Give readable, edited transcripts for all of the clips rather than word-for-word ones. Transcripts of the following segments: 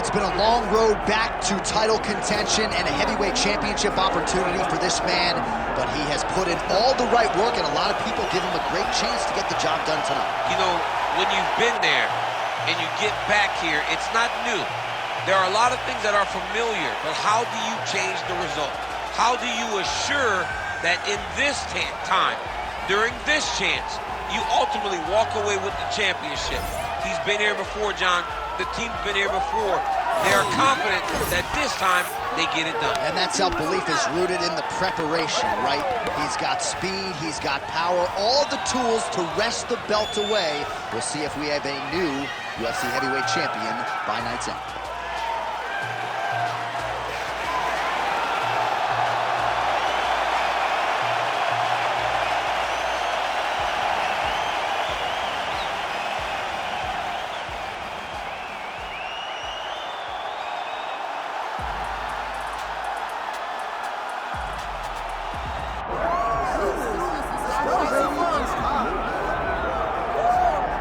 It's been a long road back to title contention and a heavyweight championship opportunity for this man, but he has put in all the right work, and a lot of people give him a great chance to get the job done tonight. You know, when you've been there and you get back here, it's not new. There are a lot of things that are familiar, but how do you change the result? How do you assure that in this time, during this chance, you ultimately walk away with the championship? He's been here before, John. The team's been here before. They are confident that this time they get it done. And that self-belief is rooted in the preparation, right? He's got speed, he's got power, all the tools to wrest the belt away. We'll see if we have a new UFC heavyweight champion by night's end.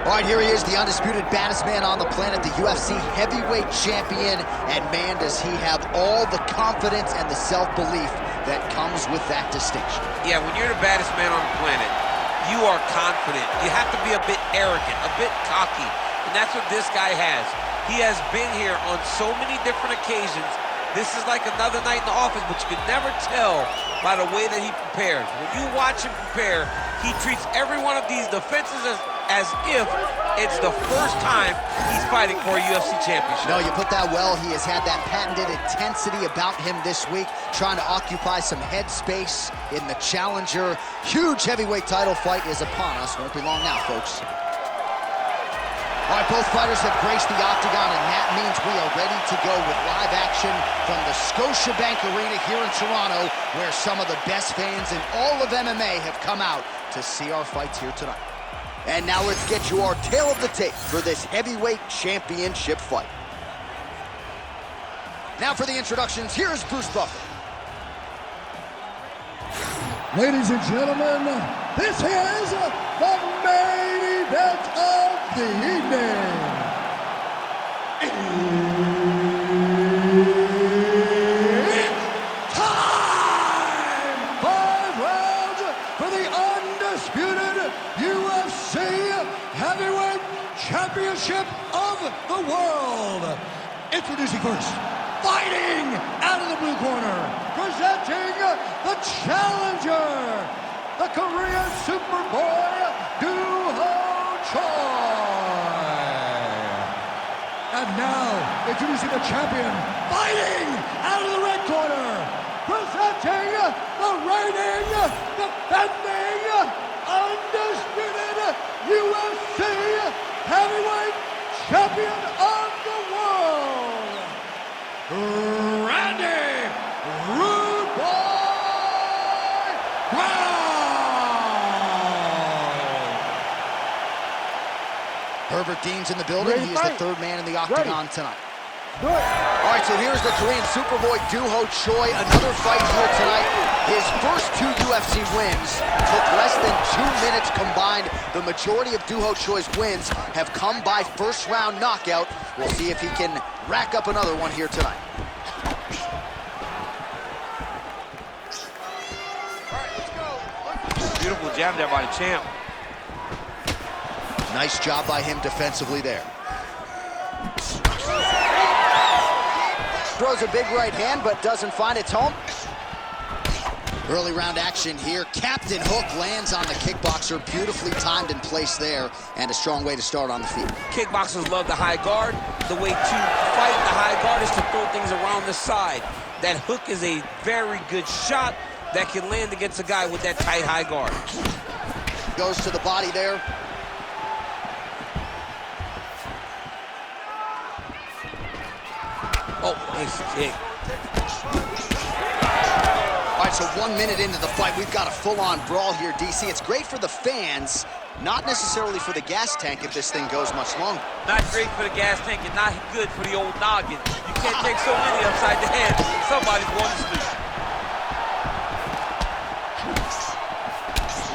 All right, here he is, the undisputed baddest man on the planet, the UFC heavyweight champion. And man, does he have all the confidence and the self-belief that comes with that distinction. Yeah, when you're the baddest man on the planet, you are confident. You have to be a bit arrogant, a bit cocky. And that's what this guy has. He has been here on so many different occasions. This is like another night in the office, but you can never tell by the way that he prepares. When you watch him prepare, he treats every one of these defenses as if it's the first time he's fighting for a UFC championship. No, you put that well. He has had that patented intensity about him this week, trying to occupy some head space in the challenger. Huge heavyweight title fight is upon us. Won't be long now, folks. All right, both fighters have graced the octagon, and that means we are ready to go with live action from the Scotiabank Arena here in Toronto, where some of the best fans in all of MMA have come out to see our fights here tonight. And now let's get you our tale of the tape for this heavyweight championship fight. Now for the introductions, here's Bruce Buffer. Ladies and gentlemen, this is the main event of the evening. It's time! 5 rounds for the undisputed UFC Heavyweight Championship of the world. Introducing first, fighting out of the blue corner, presenting the challenger, the Korean Superboy, Duho Choi. And now, introducing the champion, fighting out of the red corner, presenting the reigning, defending, undisputed UFC Heavyweight Champion of the world, Randy Rude Boy Brown. Herbert Dean's in the building. He is the third man in the octagon tonight. All right, so here's the Korean Superboy, Duho Choi. Another fight here tonight. His first 2 UFC wins took less than 2 minutes combined. The majority of Duho Choi's wins have come by first-round knockout. We'll see if he can rack up another one here tonight. Beautiful jab there by the champ. Nice job by him defensively there. Throws a big right hand, but doesn't find its home. Early round action here. Captain Hook lands on the kickboxer. Beautifully timed and placed there, and a strong way to start on the feet. Kickboxers love the high guard. The way to fight the high guard is to throw things around the side. That hook is a very good shot that can land against a guy with that tight high guard. Goes to the body there. Oh, nice kick. All right, so 1 minute into the fight, we've got a full-on brawl here, DC. It's great for the fans, not necessarily for the gas tank if this thing goes much longer. Not great for the gas tank and not good for the old noggin. You can't take so many upside the head. Somebody's going to sleep.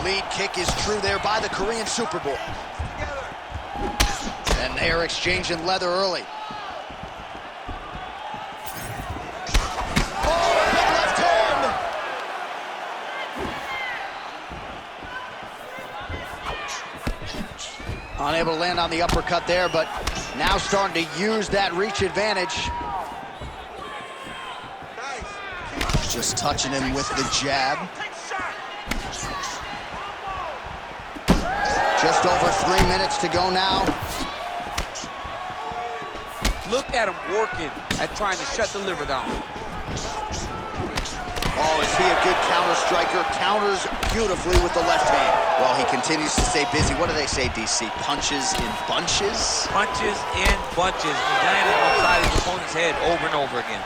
Lead kick is true there by the Korean Superboy. And they're exchanging leather early. Unable to land on the uppercut there, but now starting to use that reach advantage. Just touching him with the jab. Just over 3 minutes to go now. Look at him working at trying to shut the liver down. Oh, is he a good counter striker? Counters beautifully with the left hand. Well, he continues to stay busy. What do they say, DC? Punches in bunches? Punches in bunches. He's landing outside his opponent's head over and over again.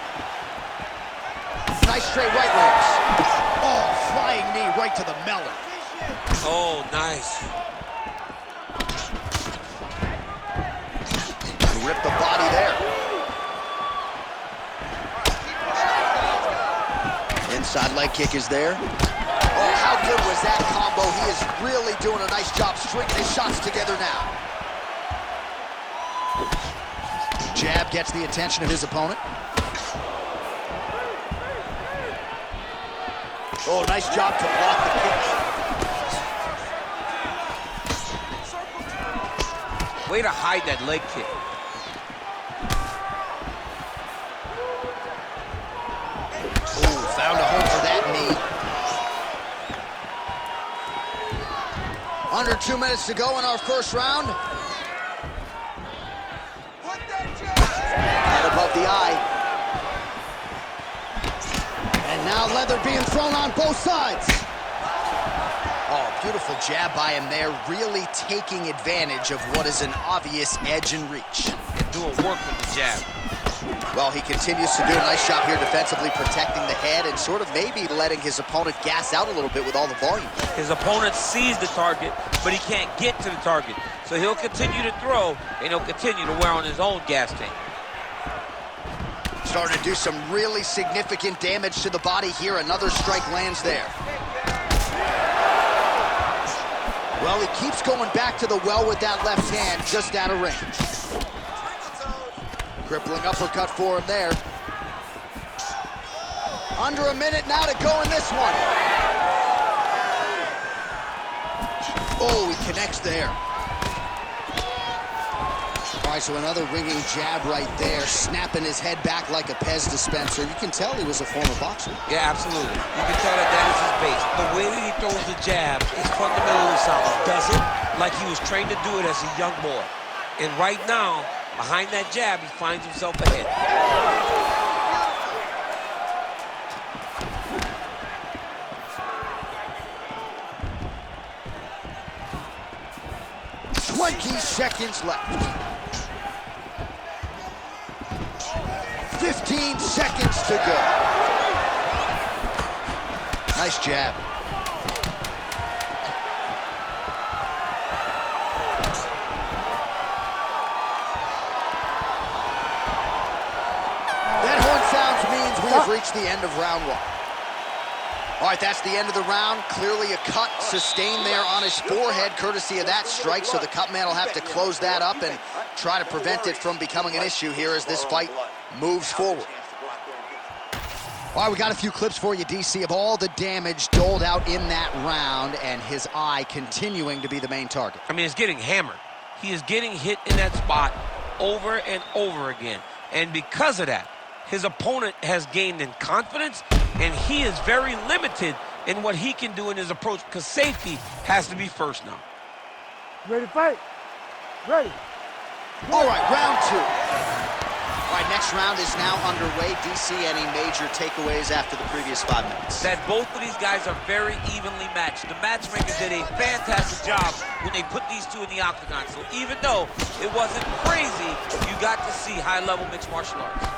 Nice straight right legs. Oh, flying knee right to the melon. Oh, nice. Rip the body there. Inside leg kick is there. Oh, how good was that combo? He is really doing a nice job stringing his shots together now. Jab gets the attention of his opponent. Oh, nice job to block the kick. Way to hide that leg kick. Found a home for that knee. Under 2 minutes to go in our first round. Head above the eye. And now leather being thrown on both sides. Oh, beautiful jab by him there, really taking advantage of what is an obvious edge and reach. And doing work with the jab. Well, he continues to do a nice job here defensively, protecting the head and sort of maybe letting his opponent gas out a little bit with all the volume. His opponent sees the target, but he can't get to the target. So he'll continue to throw, and he'll continue to wear on his own gas tank. Starting to do some really significant damage to the body here. Another strike lands there. Well, he keeps going back to the well with that left hand, just out of range. Crippling uppercut for him there. Under a minute now to go in this one. Oh, he connects there. All right, so another ringing jab right there, snapping his head back like a Pez dispenser. You can tell he was a former boxer. Yeah, absolutely. You can tell that that is his base. The way that he throws the jab is fundamentally solid. Does it like he was trained to do it as a young boy. And right now, behind that jab, he finds himself ahead. 20 seconds left. 15 seconds to go. Nice jab. That horn sounds means we have reached the end of round one. All right, that's the end of the round. Clearly a cut sustained there on his forehead, courtesy of that strike, so the cut man will have to close that up and try to prevent it from becoming an issue here as this fight moves forward. All right, we got a few clips for you, DC, of all the damage doled out in that round, and his eye continuing to be the main target. I mean, it's getting hammered. He is getting hit in that spot over and over again. And because of that, his opponent has gained in confidence, and he is very limited in what he can do in his approach, because safety has to be first now. Ready to fight? Ready. All right, round two. All right, next round is now underway. DC, any major takeaways after the previous 5 minutes? That both of these guys are very evenly matched. The matchmakers did a fantastic job when they put these two in the octagon. So even though it wasn't crazy, you got to see high-level mixed martial arts.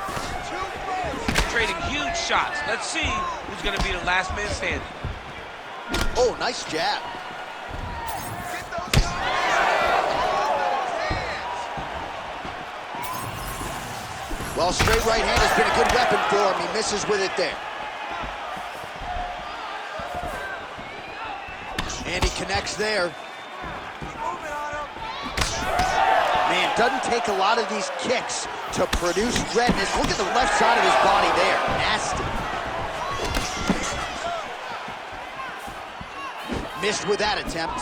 Trading huge shots. Let's see who's going to be the last man standing. Oh, nice jab. Well, straight right hand has been a good weapon for him. He misses with it there. And he connects there. Man, doesn't take a lot of these kicks to produce redness. Look at the left side of his body there. Nasty. Missed with that attempt.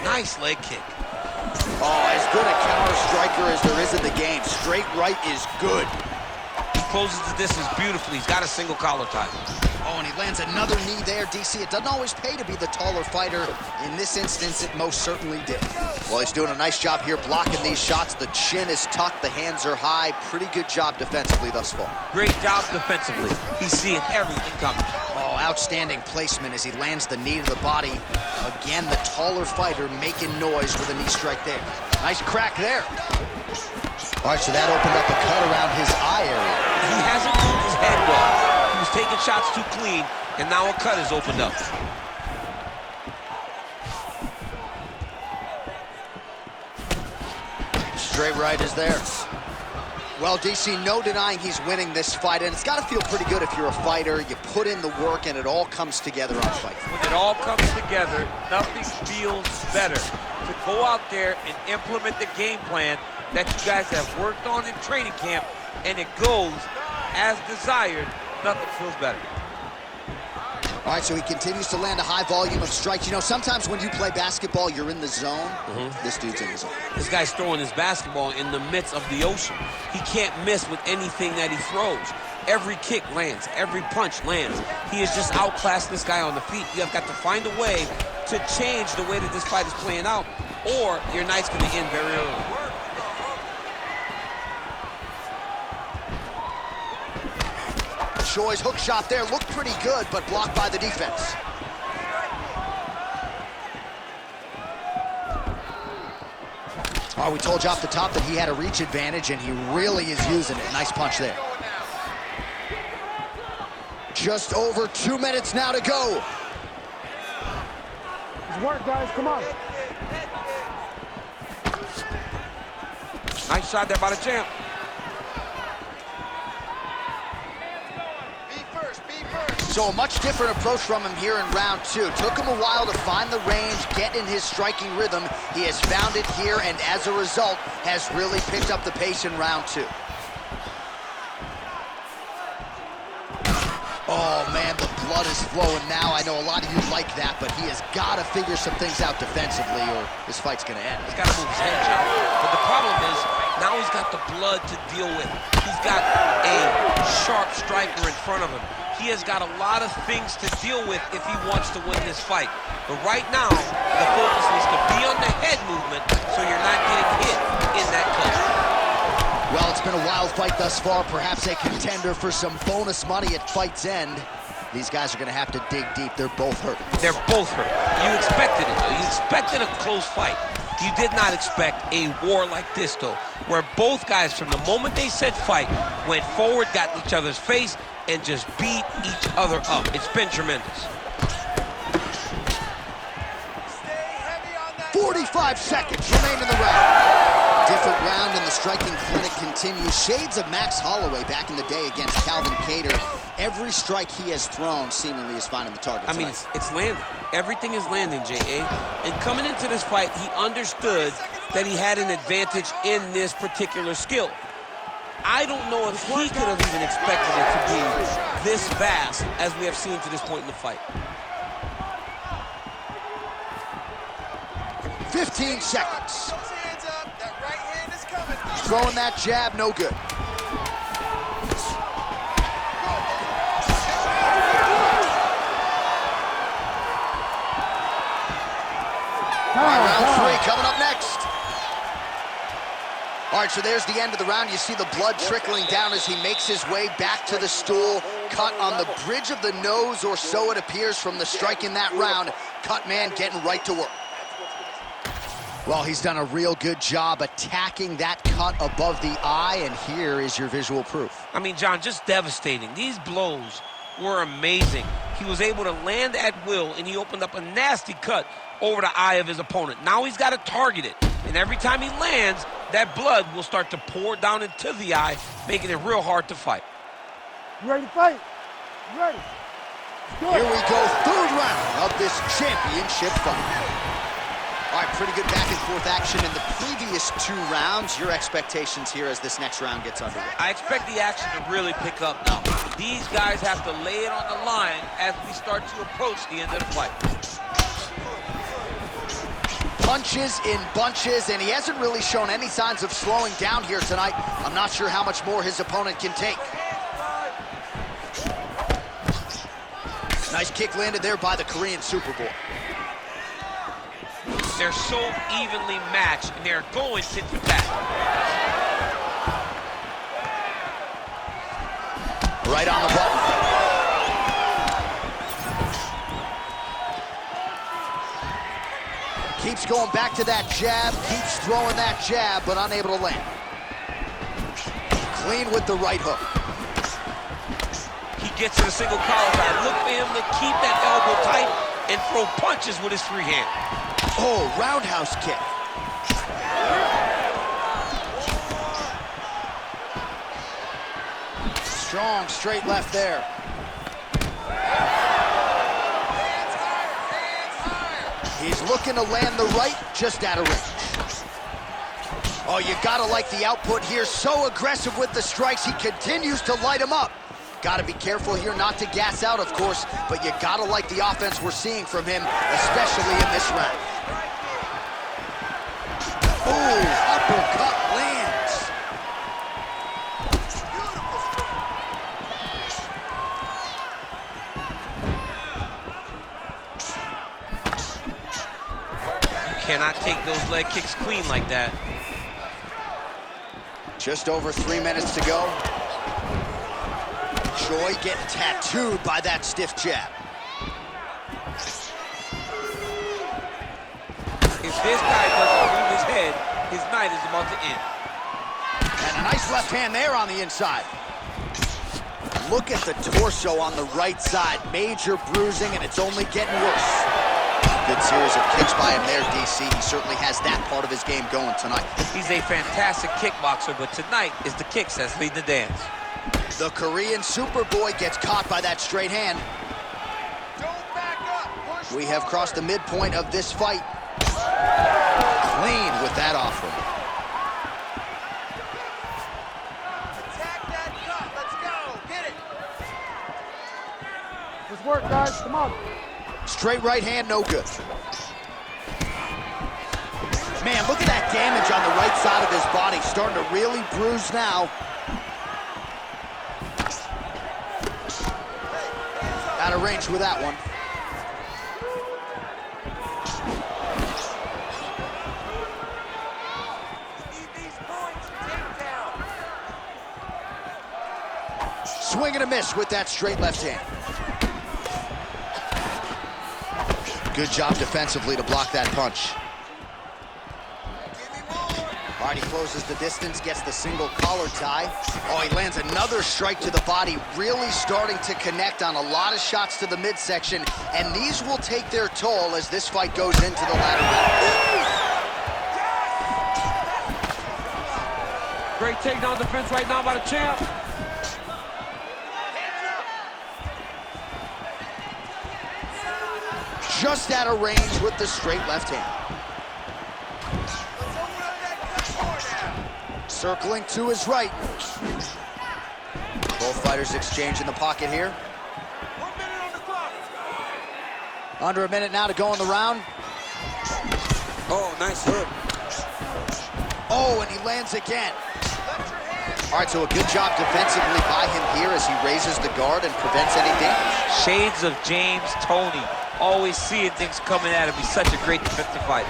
Nice leg kick. Oh, as good a counter striker as there is in the game. Straight right is good. He closes the distance beautifully. He's got a single collar tie. Oh, and he lands another knee there, DC. It doesn't always pay to be the taller fighter. In this instance, it most certainly did. Well, he's doing a nice job here blocking these shots. The chin is tucked, the hands are high. Pretty good job defensively thus far. Great job defensively. He's seeing everything coming. Oh, outstanding placement as he lands the knee to the body. Again, the taller fighter making noise with a knee strike there. Nice crack there. All right, so that opened up a cut around his eye area. He hasn't moved his head well. He was taking shots too clean, and now a cut has opened up. Straight right is there. Well, DC, no denying he's winning this fight, and it's got to feel pretty good if you're a fighter. You put in the work, and it all comes together on fight. When it all comes together, nothing feels better to go out there and implement the game plan that you guys have worked on in training camp, and it goes as desired. Nothing feels better. All right, so he continues to land a high volume of strikes. You know, sometimes when you play basketball, you're in the zone. This dude's in the zone. This guy's throwing his basketball in the midst of the ocean. He can't miss with anything that he throws. Every kick lands. Every punch lands. He has just outclassed this guy on the feet. You have got to find a way to change the way that this fight is playing out, or your night's going to end very early. Choi's hook shot there looked pretty good, but blocked by the defense. Oh, we told you off the top that he had a reach advantage, and he really is using it. Nice punch there. Just over 2 minutes now to go. Good work, guys. Come on. Nice shot there by the champ. So a much different approach from him here in round two. Took him a while to find the range, get in his striking rhythm. He has found it here, and as a result, has really picked up the pace in round two. Oh, man, the blood is flowing now. I know a lot of you like that, but he has got to figure some things out defensively, or this fight's going to end. He's got to move his head, John. But the problem is, now he's got the blood to deal with. He's got a sharp striker in front of him. He has got a lot of things to deal with if he wants to win this fight. But right now, the focus needs to be on the head movement so you're not getting hit in that cut. Well, it's been a wild fight thus far. Perhaps a contender for some bonus money at fight's end. These guys are going to have to dig deep. They're both hurt. They're both hurt. You expected it, though. You expected a close fight. You did not expect a war like this, though, where both guys, from the moment they said fight, went forward, got in each other's face, and just beat each other up. It's been tremendous. 45 seconds remain in the round. Different round, and the striking clinic continues. Shades of Max Holloway back in the day against Calvin Kattar. Every strike he has thrown seemingly is finding the target. I mean, it's landing. Everything is landing, J.A. And coming into this fight, he understood that he had an advantage in this particular skill. I don't know if he could have even expected it to be this fast as we have seen to this point in the fight. 15 seconds. Throwing that jab, no good. All right, round three coming up next. All right, so there's the end of the round. You see the blood trickling down as he makes his way back to the stool. Cut on the bridge of the nose, or so it appears from the strike in that round. Cut man getting right to work. Well, he's done a real good job attacking that cut above the eye, and here is your visual proof. I mean, John, just devastating. These blows were amazing. He was able to land at will, and he opened up a nasty cut over the eye of his opponent. Now he's got to target it, and every time he lands, that blood will start to pour down into the eye, making it real hard to fight. You ready to fight? You ready? Here we go, third round of this championship fight. All right, pretty good back and forth action in the previous two rounds. Your expectations here as this next round gets underway? I expect the action to really pick up now. These guys have to lay it on the line as we start to approach the end of the fight. Punches in bunches, and he hasn't really shown any signs of slowing down here tonight. I'm not sure how much more his opponent can take. Nice kick landed there by the Korean Superboy. They're so evenly matched, and they're going tit for tat. Right on the button. Keeps going back to that jab, keeps throwing that jab, but unable to land. Clean with the right hook. He gets to the single collar tie. Look for him to keep that elbow tight and throw punches with his free hand. Oh, roundhouse kick. Strong straight left there. He's looking to land the right, just out of range. Oh, you gotta like the output here. So aggressive with the strikes, he continues to light him up. Gotta be careful here not to gas out, of course, but you gotta like the offense we're seeing from him, especially in this round. Oh, uppercut lands. Cannot take those leg kicks clean like that. Just over 3 minutes to go. Choi getting tattooed by that stiff jab. If this guy doesn't move his head, his night is about to end. And a nice left hand there on the inside. Look at the torso on the right side. Major bruising, and it's only getting worse. Good series of kicks by him there, DC. He certainly has that part of his game going tonight. He's a fantastic kickboxer, but tonight is the kicks that lead the dance. The Korean Superboy gets caught by that straight hand. Don't back up. Push We have forward. crossed the midpoint of this fight. Clean with that offering. Attack that cut. Let's go. Get it. Let's work, guys. Come on. Straight right hand, no good. Man, look at that damage on the right side of his body. Starting to really bruise now. Out of range with that one. Need these points. Takedown. Swing and a miss with that straight left hand. Good job defensively to block that punch. Give me more. All right, he closes the distance, gets the single collar tie. Oh, he lands another strike to the body, really starting to connect on a lot of shots to the midsection, and these will take their toll as this fight goes into the latter rounds. Great takedown defense right now by the champ. Just out of range with the straight left hand. Let's open up that cut more now. Circling to his right. Both fighters exchange in the pocket here. 1 minute on the clock. Under a minute now to go in the round. Oh, nice hook. Oh, and he lands again. Let your hands. All right, so a good job defensively by him here as he raises the guard and prevents any damage. Shades of James Toney. Always seeing things coming at him. He's such a great defensive fighter.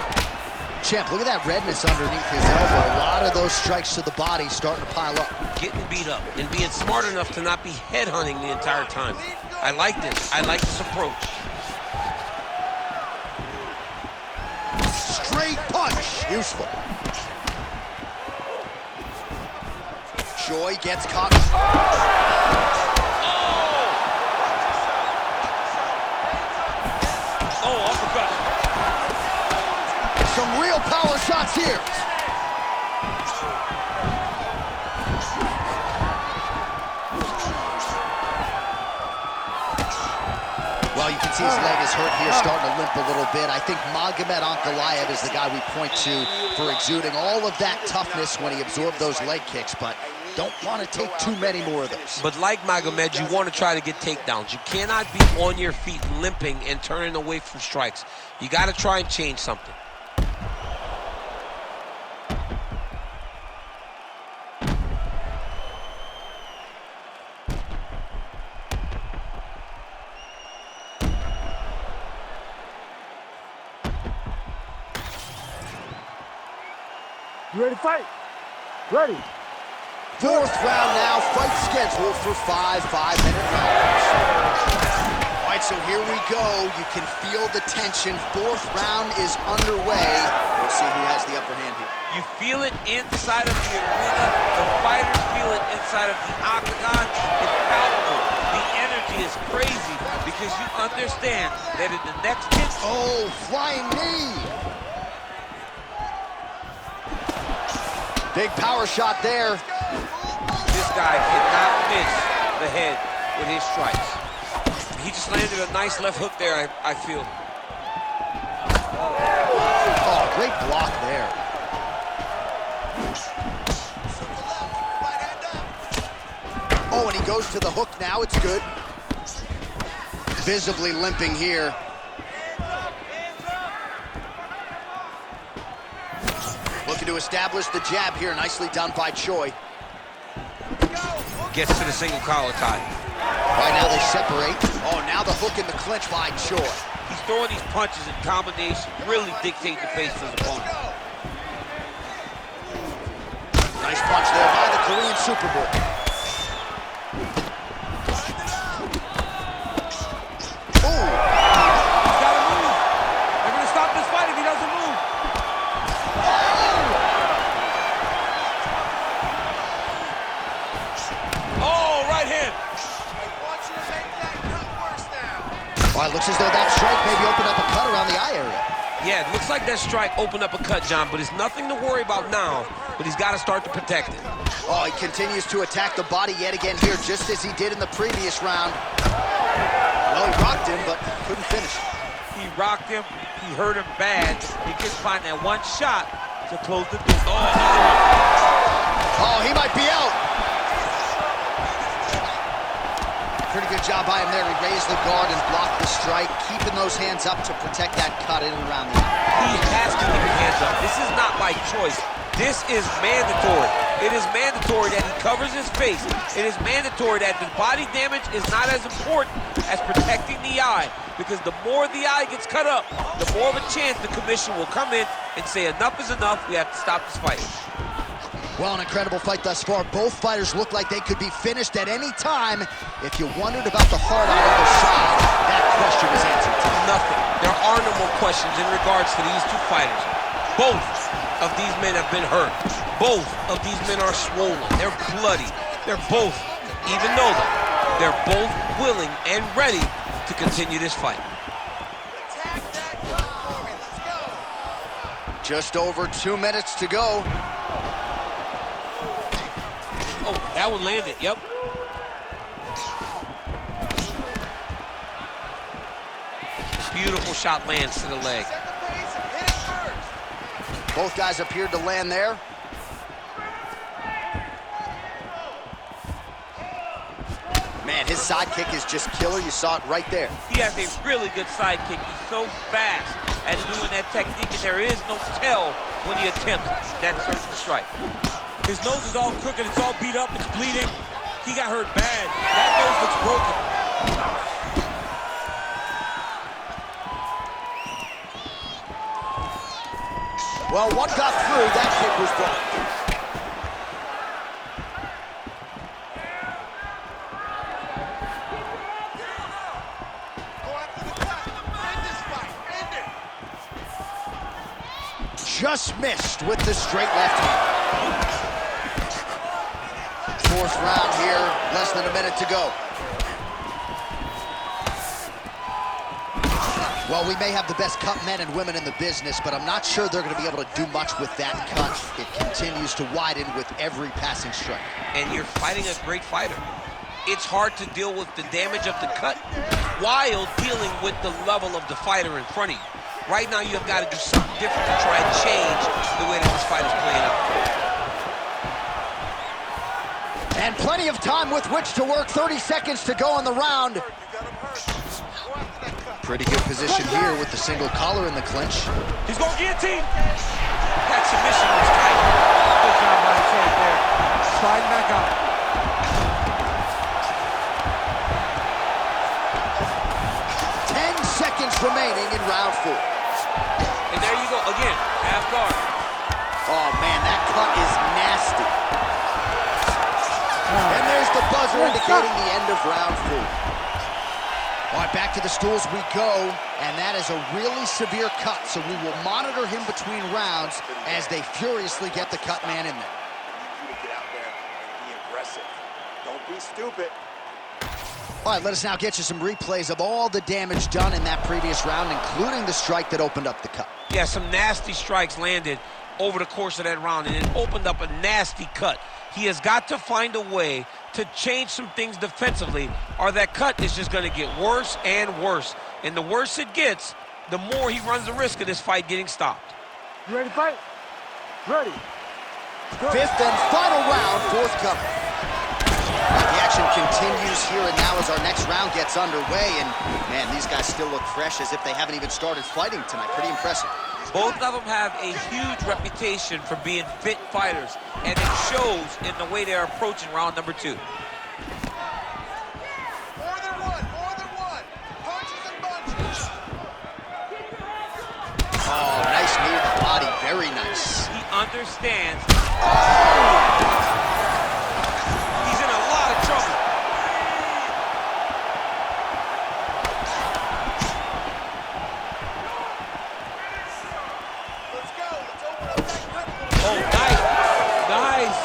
Champ, look at that redness underneath his elbow. A lot of those strikes to the body starting to pile up. Getting beat up and being smart enough to not be headhunting the entire time. I like this. I like this approach. Straight punch, useful. Choi gets caught. Oh, uppercut. Some real power shots here. Well, you can see his leg is hurt here, starting to limp a little bit. I think Magomed Ankalaev is the guy we point to for exuding all of that toughness when he absorbed those leg kicks, but Don't want to take too many more of those. But like Magomed, you want to try to get takedowns. You cannot be on your feet limping and turning away from strikes. You got to try and change something. You ready to fight? Ready. Fourth round now, fight scheduled for 5 5-minute rounds. All right, so here we go. You can feel the tension. Fourth round is underway. We'll see who has the upper hand here. You feel it inside of the arena. The fighters feel it inside of the octagon. It's palpable. The energy is crazy because you understand that in the next 10... Oh, flying knee. Big power shot there. This guy cannot miss the head with his strikes. He just landed a nice left hook there, I feel. Oh, great block there. Oh, and he goes to the hook now. It's good. Visibly limping here. Looking to establish the jab here. Nicely done by Choi. Gets to the single collar tie. Right now they separate. Oh, now the hook in the clinch by Choi. He's throwing these punches in combination, really dictating the pace of his opponent. Nice punch there by the Korean Superboy. Ooh. He's got to move. They're going to stop this fight if he doesn't move. Oh, right hand. I want you to make that cut worse now. Well, it looks as though that strike maybe opened up a cut around the eye area. Yeah, it looks like that strike opened up a cut, John, but it's nothing to worry about now, but he's got to start to protect it. Oh, he continues to attack the body yet again here, just as he did in the previous round. Well, he rocked him, but couldn't finish. He rocked him, he hurt him bad. He couldn't find that one shot to close the door. Oh, another one. Oh, he might be out. Pretty good job by him there. He raised the guard and blocked the strike, keeping those hands up to protect that cut in and around the eye. He has to keep his hands up. This is not by choice. This is mandatory. It is mandatory that he covers his face. It is mandatory that the body damage is not as important as protecting the eye, because the more the eye gets cut up, the more of a chance the commission will come in and say enough is enough, we have to stop this fight. Well, an incredible fight thus far. Both fighters look like they could be finished at any time. If you wondered about the heart on either side, that question is answered. Nothing. There are no more questions in regards to these two fighters. Both of these men have been hurt. Both of these men are swollen. They're bloody. They're both, even though they're both willing and ready to continue this fight. Attack that cut for me. Let's go. Just over 2 minutes to go. Oh, that one landed, yep. Beautiful shot lands to the leg. Set the pace and hit it first. Both guys appeared to land there. Man, his sidekick is just killer. You saw it right there. He has a really good sidekick. He's so fast at doing that technique, and there is no tell when he attempts that surgical strike. His nose is all crooked. It's all beat up. It's bleeding. He got hurt bad. That nose looks broken. Well, one got through. That kick was blocked. Go after the cut. End this fight. End it. Just missed with the straight left hand. Fourth round here, less than a minute to go. Well, we may have the best cut men and women in the business, but I'm not sure they're going to be able to do much with that cut. It continues to widen with every passing strike. And you're fighting a great fighter. It's hard to deal with the damage of the cut while dealing with the level of the fighter in front of you. Right now, you have got to do something different to try and change the way that this fight is playing out. And plenty of time with which to work. 30 seconds to go in the round. Pretty good position here with the single collar in the clinch. He's going to guillotine. That submission was tight. Good job by the champ there. Sliding back out. Remaining in round 4. And there you go, again, half guard. Oh man, that cut is nasty. And there's the buzzer indicating the end of round 4. All right, back to the stools we go, and that is a really severe cut, so we will monitor him between rounds as they furiously get the cut man in there. I need you to get out there and be aggressive. Don't be stupid. All right, let us now get you some replays of all the damage done in that previous round, including the strike that opened up the cut. Yeah, some nasty strikes landed over the course of that round, and it opened up a nasty cut. He has got to find a way to change some things defensively, or that cut is just going to get worse and worse. And the worse it gets, the more he runs the risk of this fight getting stopped. You ready to fight? Ready. Fifth and final round, forthcoming. The action continues here and now as our next round gets underway, and man, these guys still look fresh as if they haven't even started fighting tonight. Pretty impressive. Both of them have a huge reputation for being fit fighters, and it shows in the way they're approaching round number 2. More than one. Punches and bunches. Oh, nice knee to the body, very nice. He understands. Oh! He's in a lot of trouble. Let's go. Let's open up that grip a little Oh, bit. nice.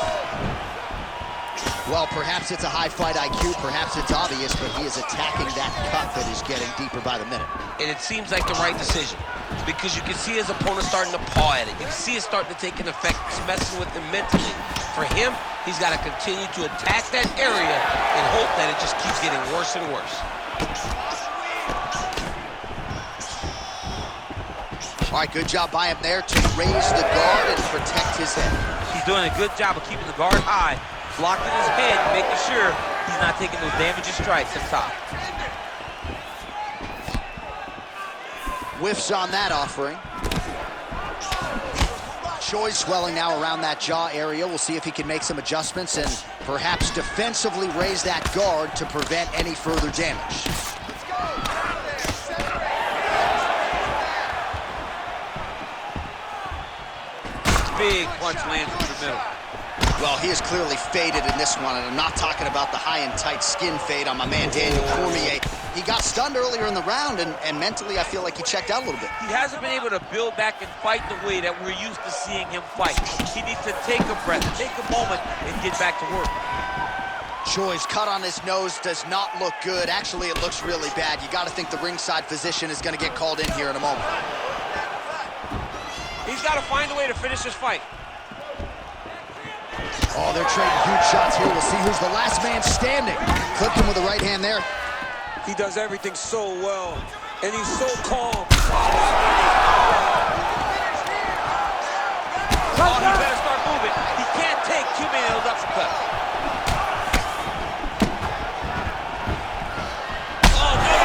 Well, perhaps it's a high fight IQ, perhaps it's obvious, but he is attacking that cut that is getting deeper by the minute. And it seems like the right decision, because you can see his opponent starting to paw at it. You can see it starting to take an effect. It's messing with him mentally. For him, he's got to continue to attack that area and hope that it just keeps getting worse and worse. All right, good job by him there to raise the guard and protect his head. He's doing a good job of keeping the guard high, blocking his head, making sure he's not taking those damaging strikes up top. Whiffs on that offering. Choi swelling now around that jaw area. We'll see if he can make some adjustments and perhaps defensively raise that guard to prevent any further damage. Let's go. Big punch lands through the middle. Well, he is clearly faded in this one, and I'm not talking about the high and tight skin fade on my man Daniel Cormier. He got stunned earlier in the round, and mentally I feel like he checked out a little bit. He hasn't been able to build back and fight the way that we're used to seeing him fight. He needs to take a breath, take a moment, and get back to work. Choi's cut on his nose does not look good. Actually, it looks really bad. You got to think the ringside physician is going to get called in here in a moment. He's got to find a way to finish this fight. Oh, they're trading huge shots here. We'll see who's the last man standing. Clipped him with the right hand there. He does everything so well, and he's so calm. Oh, he better start moving. He can't take too many of those uppercuts. Oh, no!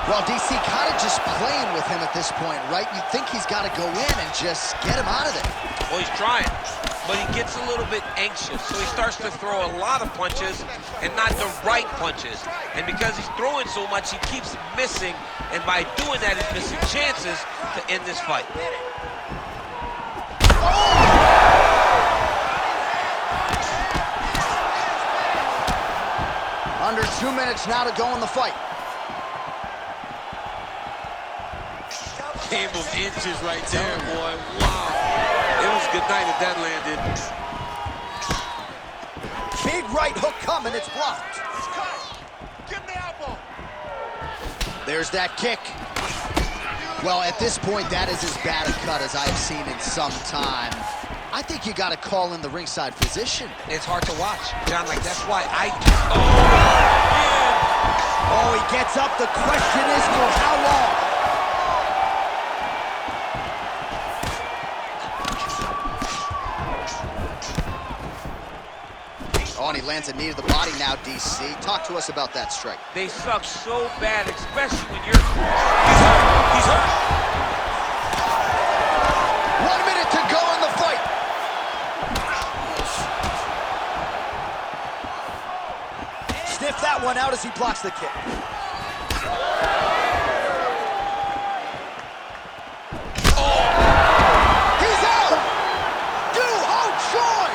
Well, DC kind of just playing with him at this point, right? You think he's got to go in and just get him out of there. Well, he's trying, but he gets a little bit anxious, so he starts to throw a lot of punches and not the right punches. And because he's throwing so much, he keeps missing, and by doing that, he's missing chances to end this fight. Under 2 minutes now to go in the fight. Game of inches right there, boy. Wow. It was good night if that landed. Big right hook coming, it's blocked. Give me the elbow. There's that kick. Well, at this point, that is as bad a cut as I've seen in some time. I think you got to call in the ringside physician. It's hard to watch, John, like that's why I Oh, he gets up. The question is for how long? Oh, and he lands a knee to the body now, DC. Talk to us about that strike. They suck so bad, especially when you're... He's hurt! He's hurt! 1 minute to go in the fight. Sniff that one out as he blocks the kick. He's out! Choi!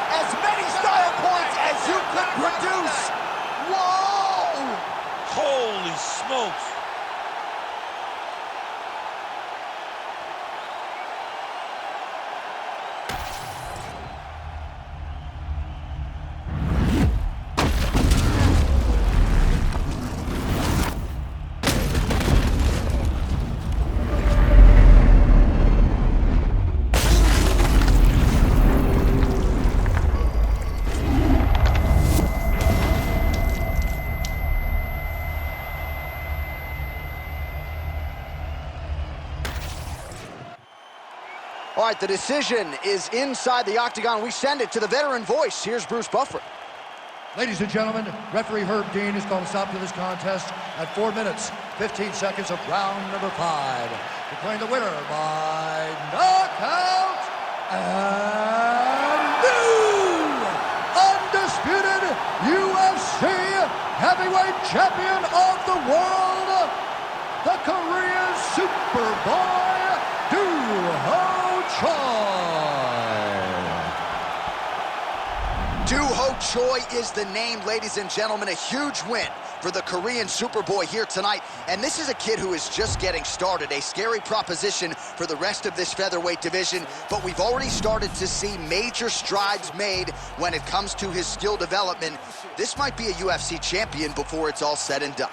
As many style points as you could produce. Whoa! Holy smokes! All right, the decision is inside the octagon. We send it to the veteran voice. Here's Bruce Buffer. Ladies and gentlemen, referee Herb Dean has called a stop to this contest at 4 minutes, 15 seconds of round number 5. Declaring the winner by knockout and new undisputed UFC heavyweight champion of the world, the Korean Superboy, Duho Duho Choi is the name, ladies and gentlemen. A huge win for the Korean Superboy here tonight. And this is a kid who is just getting started. A scary proposition for the rest of this featherweight division. But we've already started to see major strides made when it comes to his skill development. This might be a UFC champion before it's all said and done.